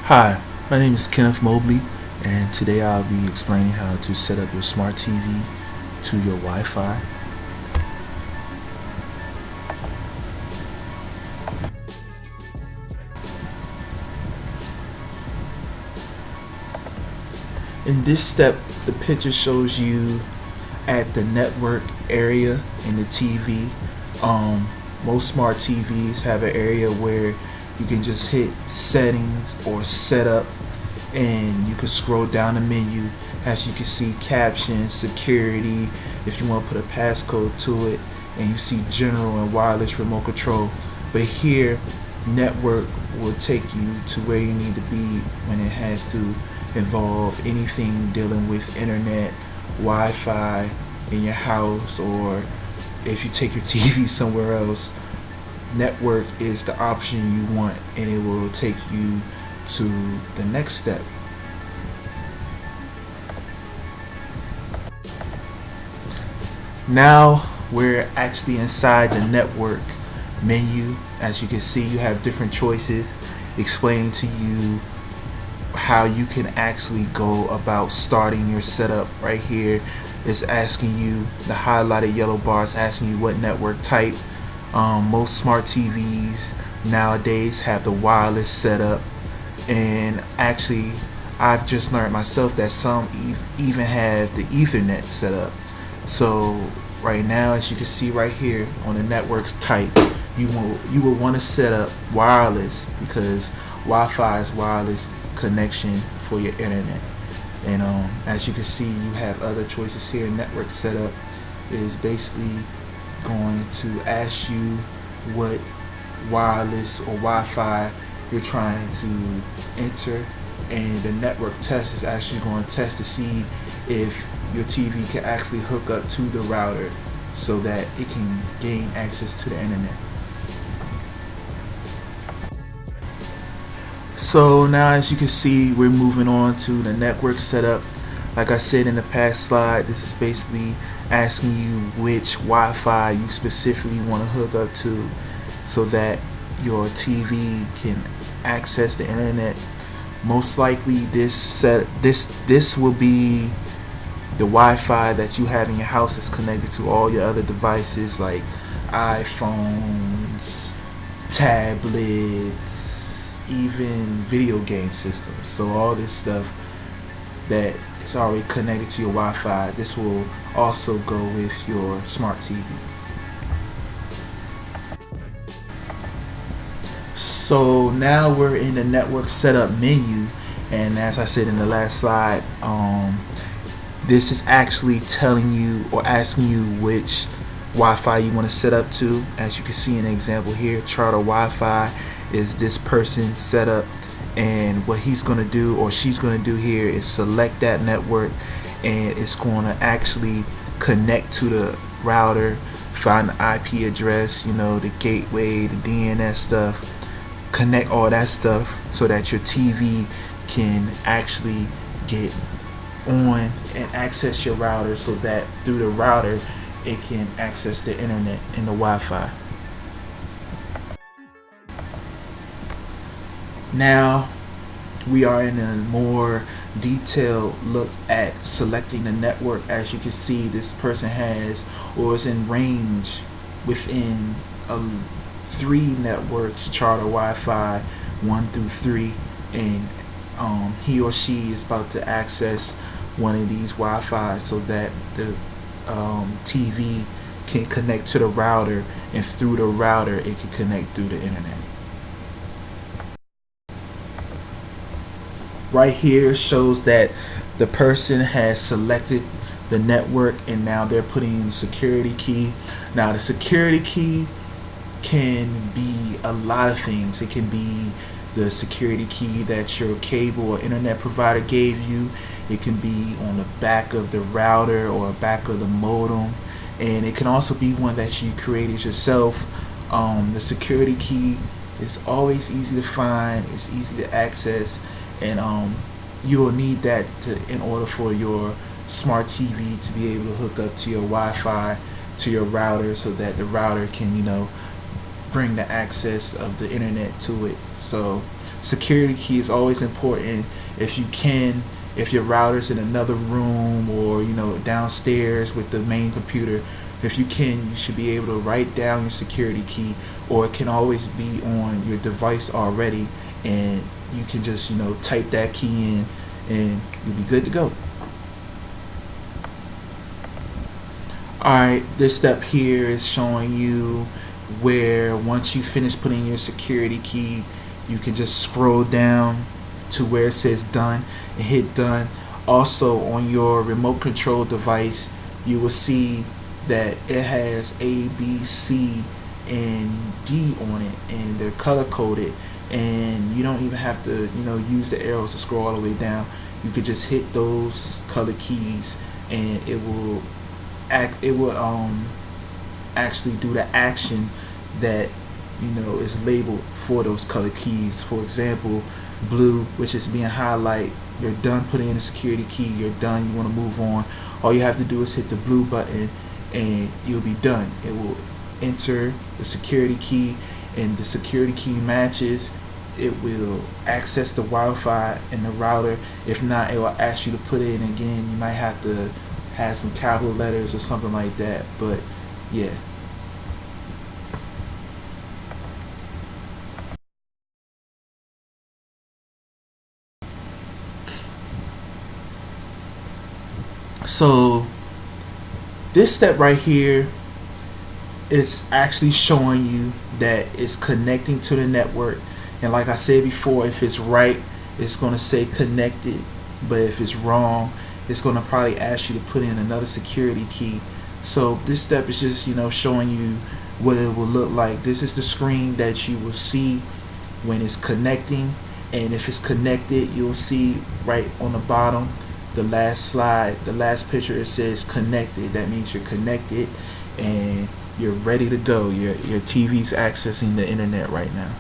Hi, my name is Kenneth Mobley, and today I'll be explaining how to set up your smart TV to your Wi-Fi. In this step, the picture shows you at the network area in the TV. Most smart TVs have an area where you can just hit settings or setup, and you can scroll down the menu. As you can see, captions, security, if you want to put a passcode to it, and you see general and wireless remote control. But here, network will take you to where you need to be when it has to involve anything dealing with internet, Wi-Fi in your house, or if you take your TV somewhere else. Network is the option you want, and it will take you to the next step. Now we're actually inside the network menu. As you can see, you have different choices explaining to you how you can actually go about starting your setup. Right here is asking you, the highlighted yellow bar is asking you what network type. Most smart TVs nowadays have the wireless setup, and actually I've just learned myself that some even have the Ethernet setup. So right now, as you can see right here on the networks type, you will want to set up wireless, because Wi-Fi is wireless connection for your internet. And as you can see, you have other choices here. Network setup is basically going to ask you what wireless or Wi-Fi you're trying to enter, and the network test is actually going to test to see if your TV can actually hook up to the router so that it can gain access to the internet. So now, as you can see, we're moving on to the network setup. Like I said in the past slide, this is basically asking you which Wi-Fi you specifically want to hook up to so that your TV can access the internet. Most likely this will be the Wi-Fi that you have in your house is connected to all your other devices like iPhones, tablets, even video game systems. So all this stuff that is already connected to your Wi-Fi, this will also go with your smart TV. So now we're in the network setup menu, and as I said in the last slide, this is actually telling you or asking you which Wi-Fi you want to set up to. As you can see in the example here, Charter Wi-Fi is this person's setup, and what he's going to do or she's going to do here is select that network, and it's going to actually connect to the router, find the IP address, the gateway, the DNS stuff, connect all that stuff so that your TV can actually get on and access your router, so that through the router it can access the internet and the Wi-Fi. Now we are in a more detailed look at selecting the network. As you can see, this person has or is in range within 3 networks, Charter Wi-Fi 1 through 3, and he or she is about to access one of these Wi-Fi so that the TV can connect to the router, and through the router it can connect through the internet. Right here shows that the person has selected the network, and now they're putting in the security key. Now the security key can be a lot of things. It can be the security key that your cable or internet provider gave you. It can be on the back of the router or back of the modem, and it can also be one that you created yourself. The security key is always easy to find, it's easy to access, and you will need that in order for your smart TV to be able to hook up to your Wi-Fi, to your router, so that the router can bring the access of the internet to it. So security key is always important. If you can, if your router's in another room or downstairs with the main computer, if you can, you should be able to write down your security key, or it can always be on your device already, and you can just type that key in and you'll be good to go. Alright, this step here is showing you where once you finish putting your security key, you can just scroll down to where it says done and hit done. Also on your remote control device, you will see that it has A, B, C, and D on it, and they're color coded, and you don't even have to use the arrows to scroll all the way down. You could just hit those color keys and it will actually do the action that is labeled for those color keys. For example, blue, which is being highlighted, you're done putting in the security key, you're done, you want to move on. All you have to do is hit the blue button and you'll be done. It will enter the security key, and the security key matches, it will access the Wi-Fi and the router. If not, it will ask you to put it in again. You might have to have some capital letters or something like that, but yeah. So this step right here is actually showing you that it's connecting to the network, and like I said before, if it's right, it's going to say connected, but if it's wrong, it's going to probably ask you to put in another security key. So this step is just showing you what it will look like. This is the screen that you will see when it's connecting, and if it's connected, you'll see right on the bottom, the last slide, the last picture, it says connected. That means you're connected and you're ready to go. Your TV's accessing the internet right now.